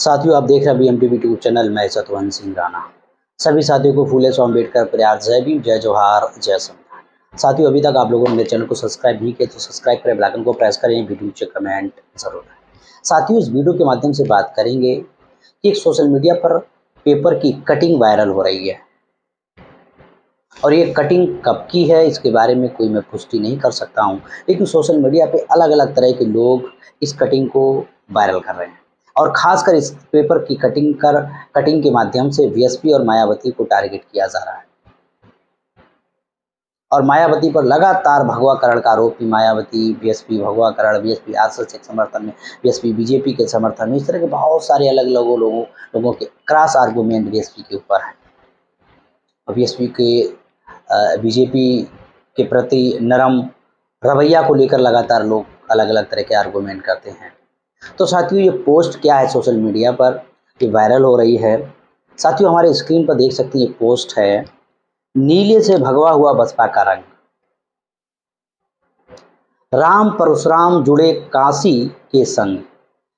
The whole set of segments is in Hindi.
साथियों, आप देख रहे हैं BMTV यूट्यूब चैनल। मैं सतवंत सिंह राणा। सभी साथियों को फूले सो अम्बेडकर प्यार, जय भीम, जय जोहार, जय संविधान। साथियों, अभी तक आप लोगों ने मेरे चैनल को सब्सक्राइब नहीं किया तो सब्सक्राइब करें, बेल आइकन को प्रेस करें, वीडियो नीचे कमेंट जरूर करें। साथियों, इस वीडियो के माध्यम से बात करेंगे कि एक सोशल मीडिया पर पेपर की कटिंग वायरल हो रही है और ये कटिंग कब की है इसके बारे में कोई मैं पुष्टि नहीं कर सकता हूँ, लेकिन सोशल मीडिया पे अलग अलग तरह के लोग इस कटिंग को वायरल कर रहे हैं और ख़ासकर इस पेपर की कटिंग के माध्यम से बीएसपी और मायावती को टारगेट किया जा रहा है और मायावती पर लगातार भगवाकरण का आरोप भी। मायावती बीएसपी भगवाकरण, बीएसपी आरएसएस के समर्थन में, बीएसपी बीजेपी के समर्थन में, इस तरह के बहुत सारे अलग अलग लोगों के क्रॉस आर्गूमेंट बीएसपी के ऊपर है और बीएसपी के बीजेपी के प्रति नरम रवैया को लेकर लगातार लोग अलग अलग तरह के आर्गूमेंट करते हैं। तो साथियों, ये पोस्ट क्या है सोशल मीडिया पर, ये वायरल हो रही है। साथियों, हमारे स्क्रीन पर देख सकते हैं, ये पोस्ट है, नीले से भगवा हुआ बसपा का रंग, राम परशुराम जुड़े काशी के संग,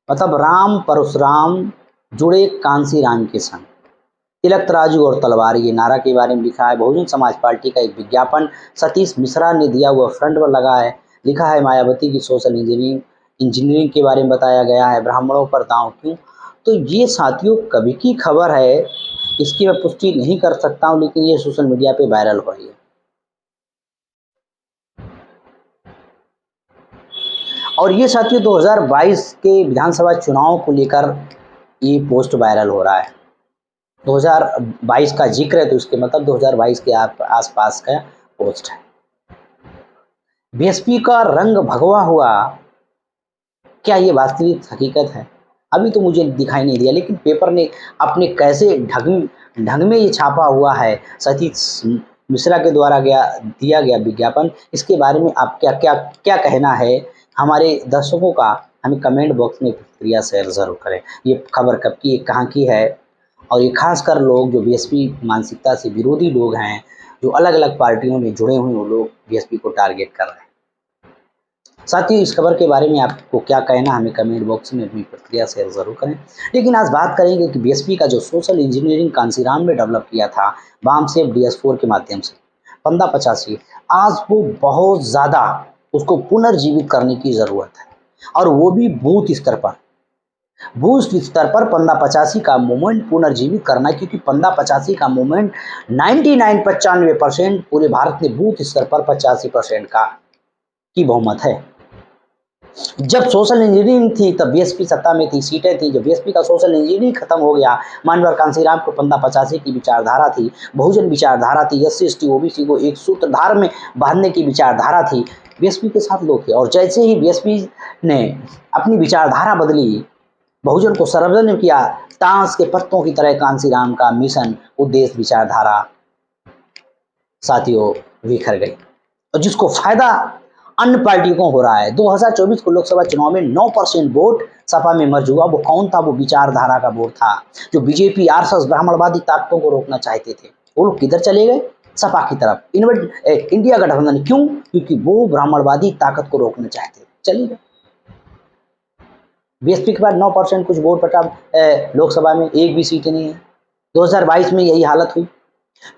मतलब राम परशुराम जुड़े कांसी राम के संग, तिलक तराजू और तलवार, ये नारा के बारे में लिखा है। बहुजन समाज पार्टी का एक विज्ञापन सतीश मिश्रा ने दिया हुआ फ्रंट पर लगा है। लिखा है मायावती की सोशल इंजीनियरिंग के बारे में बताया गया है। ब्राह्मणों पर दांव क्यों? तो ये साथियों कभी की खबर है, इसकी मैं पुष्टि नहीं कर सकता हूँ, लेकिन ये सोशल मीडिया पे वायरल हो रही है और ये साथियों 2022 के विधानसभा चुनाव को लेकर ये पोस्ट वायरल हो रहा है। 2022 का जिक्र है तो इसके मतलब 2022 के आसपास का पोस्ट है। बीएसपी का रंग भगवा हुआ, क्या ये वास्तविक हकीकत है? अभी तो मुझे दिखाई नहीं दिया, लेकिन पेपर ने अपने कैसे ढंग में ये छापा हुआ है, सतीश मिश्रा के द्वारा दिया गया विज्ञापन। इसके बारे में आप क्या कहना है हमारे दर्शकों का, हमें कमेंट बॉक्स में प्रतिक्रिया शेयर जरूर करें। ये खबर कब की है, कहाँ की है, और ये खासकर लोग जो बीएसपी मानसिकता से विरोधी लोग हैं, जो अलग अलग पार्टियों में जुड़े हुए वो लोग बीएसपी को टारगेट कर रहे हैं। साथियों, इस खबर के बारे में आपको क्या कहना, हमें कमेंट बॉक्स में अपनी प्रतिक्रिया शेयर जरूर करें। लेकिन आज बात करेंगे कि बीएसपी का जो सोशल इंजीनियरिंग कांसीराम में डेवलप किया था वामसेफ DS4 के माध्यम से, पंदा 85, आज वो बहुत ज़्यादा उसको पुनर्जीवित करने की ज़रूरत है और वो भी बूथ स्तर पर। बूथ स्तर पर पंदा 85 का मूवमेंट पुनर्जीवित करना, क्योंकि पंदा 85 का मूवमेंट 95% पूरे भारत में बूथ स्तर पर 85% की बहुमत है। जब सोशल इंजीनियरिंग थी तब बीएसपी सत्ता में थी, सीटें थी। जब बीएसपी का सोशल इंजीनियरिंग खत्म हो गया, मानवर कांसीराम को पंदा 85 की विचारधारा थी, बहुजन विचारधारा थी, SC ST OBC को एक सूत्रधार में बांधने की विचारधारा थी, बीएसपी के साथ लोग थे। और जैसे ही बीएसपी ने अपनी विचारधारा बदली, बहुजन को सर्वजन किया, ताश के पत्तों की तरह कांसीराम का मिशन, उद्देश्य, विचारधारा साथियों बिखर गई और जिसको फायदा अन्य पार्टियों को हो रहा है। 2024 को लोकसभा चुनाव में 9% वोट सपा में मर्ज हुआ। वो कौन था? वो विचारधारा का वोट था जो बीजेपी आरएसएस ब्राह्मणवादी ताकतों को रोकना चाहते थे। वो लोग किधर चले गए? सपा की तरफ, इंडिया गठबंधन। क्यों? क्योंकि वो ब्राह्मणवादी ताकत को रोकना चाहते थे, चले गए। बीएसपी के पास 9% कुछ वोट बटा, लोकसभा में एक भी सीटें नहीं है। 2022 में यही हालत हुई।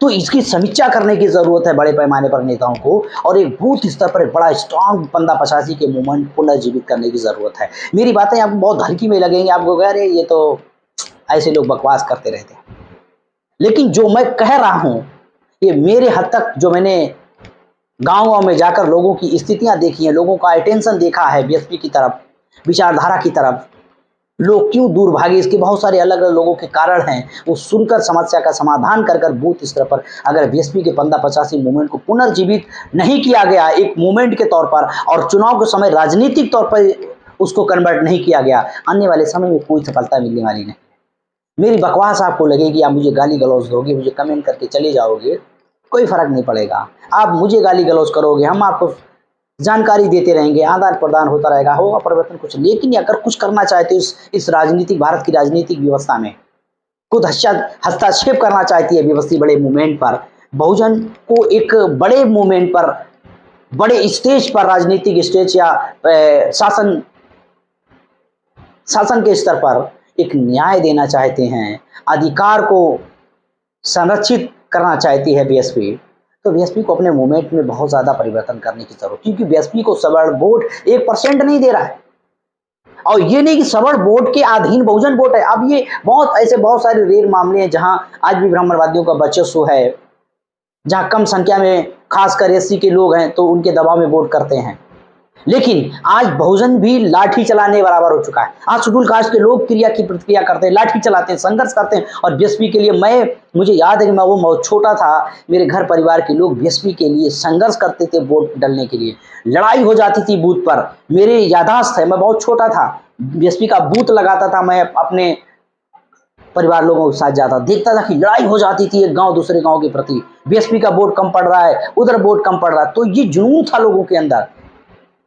तो इसकी समीक्षा करने की जरूरत है बड़े पैमाने पर नेताओं को, और एक बूथ स्तर पर एक बड़ा स्ट्रॉन्ग पंदा 85 के मूवमेंट पुनर्जीवित करने की जरूरत है। मेरी बातें आपको बहुत हल्की में लगेंगी, आपको कह रहे ये तो ऐसे लोग बकवास करते रहते हैं, लेकिन जो मैं कह रहा हूं ये मेरे हद तक, जो मैंने गाँव में जाकर लोगों की स्थितियां देखी हैं, लोगों का अटेंशन देखा है बीएसपी की तरफ, विचारधारा की तरफ, लोग क्यों दूर भागे, इसके बहुत सारे अलग अलग लोगों के कारण हैं। वो सुनकर समस्या का समाधान कर बूथ स्तर पर अगर बीएसपी के पंदा 85 मूवमेंट को पुनर्जीवित नहीं किया गया एक मूवमेंट के तौर पर, और चुनाव के समय राजनीतिक तौर पर उसको कन्वर्ट नहीं किया गया, आने वाले समय में कोई सफलता मिलने वाली नहीं। मेरी बकवास आपको लगेगी, आप मुझे गाली गलौज दोगे, मुझे कमेंट करके चले जाओगे, कोई फर्क नहीं पड़ेगा। आप मुझे गाली गलौज करोगे, हम आपको जानकारी देते रहेंगे, आदान प्रदान होता रहेगा, होगा परिवर्तन कुछ। लेकिन अगर कुछ करना चाहते हो इस राजनीतिक, भारत की राजनीतिक व्यवस्था में खुद हस्तक्षेप करना चाहती है व्यवस्थित बड़े मूवमेंट पर, बहुजन को एक बड़े मूवमेंट पर, बड़े स्टेज पर, राजनीतिक स्टेज या शासन के स्तर पर एक न्याय देना चाहते हैं, अधिकार को संरक्षित करना चाहती है बीएसपी, तो बीएसपी को अपने मूवमेंट में बहुत ज़्यादा परिवर्तन करने की ज़रूरत, क्योंकि बीएसपी को सवर्ण वोट 1% नहीं दे रहा है। और ये नहीं कि सवर्ण वोट के अधीन बहुजन वोट है। अब ये बहुत सारे रेर मामले हैं जहां आज भी ब्राह्मणवादियों का वर्चस्व है, जहां कम संख्या में खासकर एससी के लोग हैं तो उनके दबाव में वोट करते हैं। लेकिन आज बहुजन भी लाठी चलाने बराबर हो चुका है। आज शेड्यूल कास्ट के लोग क्रिया की प्रतिक्रिया करते हैं, लाठी चलाते हैं, संघर्ष करते हैं। और बीएसपी के लिए मुझे याद है कि मैं वो बहुत छोटा था, मेरे घर परिवार के लोग बीएसपी के लिए संघर्ष करते थे, वोट डालने के लिए लड़ाई हो जाती थी बूथ पर। मेरे याददाश्त है, मैं बहुत छोटा था, बीएसपी का बूथ लगाता था, मैं अपने परिवार लोगों के साथ जाता, देखता था कि लड़ाई हो जाती थी एक गांव दूसरे गांव के प्रति, बीएसपी का वोट कम पड़ रहा है, उधर वोट कम पड़ रहा है। तो ये जुनून था लोगों के अंदर,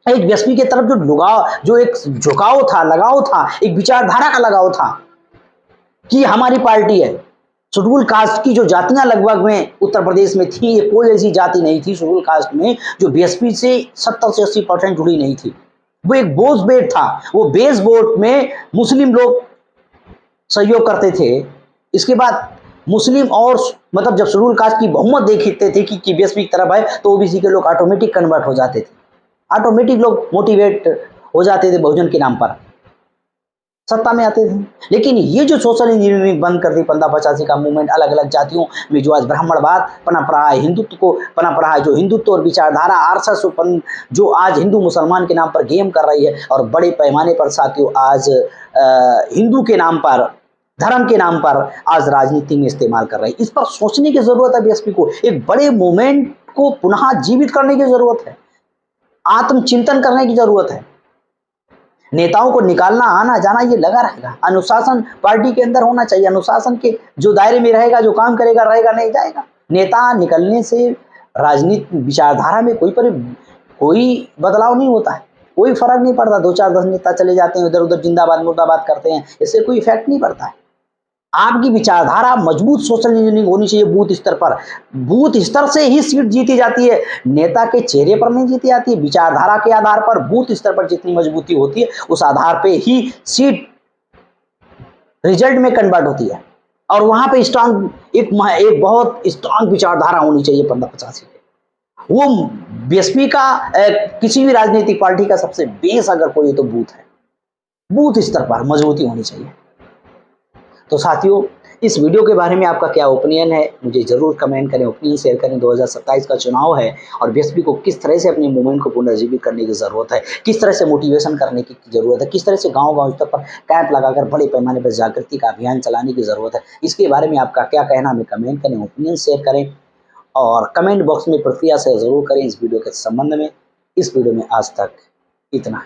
एक बीएसपी की तरफ जो एक झुकाव था, लगाव था, एक विचारधारा का लगाव था कि हमारी पार्टी है। शेड्यूल कास्ट की जो जातियां लगभग में उत्तर प्रदेश में थी, ये कोई ऐसी जाति नहीं थी शेड्यूल कास्ट में जो बीएसपी से 70 से 80% जुड़ी नहीं थी। वो एक बोझ बेट था। वो बेस वोट में मुस्लिम लोग सहयोग करते थे। इसके बाद मुस्लिम और मतलब जब शेड्यूल कास्ट की बहुमत देखते थे कि बीएसपी की तरफ है, तो ओबीसी के लोग ऑटोमेटिक कन्वर्ट हो जाते थे, ऑटोमेटिक लोग मोटिवेट हो जाते थे बहुजन के नाम पर, सत्ता में आते थे। लेकिन ये जो सोशल इंजीनियरिंग बंद कर दी, 1585 का मूवमेंट, अलग अलग जातियों में जो आज ब्राह्मणवाद पनप रहा है, हिंदुत्व को पनप रहा है, जो हिंदुत्व और विचारधारा आरएसएस जो आज हिंदू मुसलमान के नाम पर गेम कर रही है, और बड़े पैमाने पर साथियों आज हिंदू के नाम पर, धर्म के नाम पर आज राजनीति में इस्तेमाल कर रही है। इस पर सोचने की जरूरत है बीएसपी को। एक बड़े मूवमेंट को पुनः जीवित करने की जरूरत है, आत्मचिंतन करने की जरूरत है। नेताओं को निकालना, आना जाना ये लगा रहेगा। अनुशासन पार्टी के अंदर होना चाहिए, अनुशासन के जो दायरे में रहेगा, जो काम करेगा रहेगा, नहीं जाएगा। नेता निकलने से राजनीति विचारधारा में कोई बदलाव नहीं होता है, कोई फर्क नहीं पड़ता। 2-4-10 नेता चले जाते हैं, इधर उधर जिंदाबाद मुर्दाबाद करते हैं, इससे कोई इफेक्ट नहीं पड़ता है। आपकी विचारधारा मजबूत सोशल इंजीनियरिंग होनी चाहिए बूथ स्तर पर। बूथ स्तर से ही सीट जीती जाती है, नेता के चेहरे पर नहीं जीती जाती है। विचारधारा के आधार पर बूथ स्तर पर जितनी मजबूती होती है, उस आधार पे ही सीट रिजल्ट में कन्वर्ट होती है। और वहां पे स्ट्रांग एक बहुत स्ट्रांग विचारधारा होनी चाहिए 1585 की। वो बीएसपी का किसी भी राजनीतिक पार्टी का सबसे बेस अगर कोई तो बूथ है, बूथ स्तर पर मजबूती होनी चाहिए। तो साथियों, इस वीडियो के बारे में आपका क्या ओपिनियन है, मुझे जरूर कमेंट करें, ओपिनियन शेयर करें। 2027 का चुनाव है और बीएसपी को किस तरह से अपने मूवमेंट को पुनर्जीवित करने की जरूरत है, किस तरह से मोटिवेशन करने की जरूरत है, किस तरह से गांव-गांव स्तर पर कैंप लगाकर बड़े पैमाने पर जागृति का अभियान चलाने की जरूरत है, इसके बारे में आपका क्या कहना, हमें कमेंट करें, ओपिनियन शेयर करें और कमेंट बॉक्स में प्रतिक्रिया से जरूर करें इस वीडियो के संबंध में। इस वीडियो में आज तक इतना।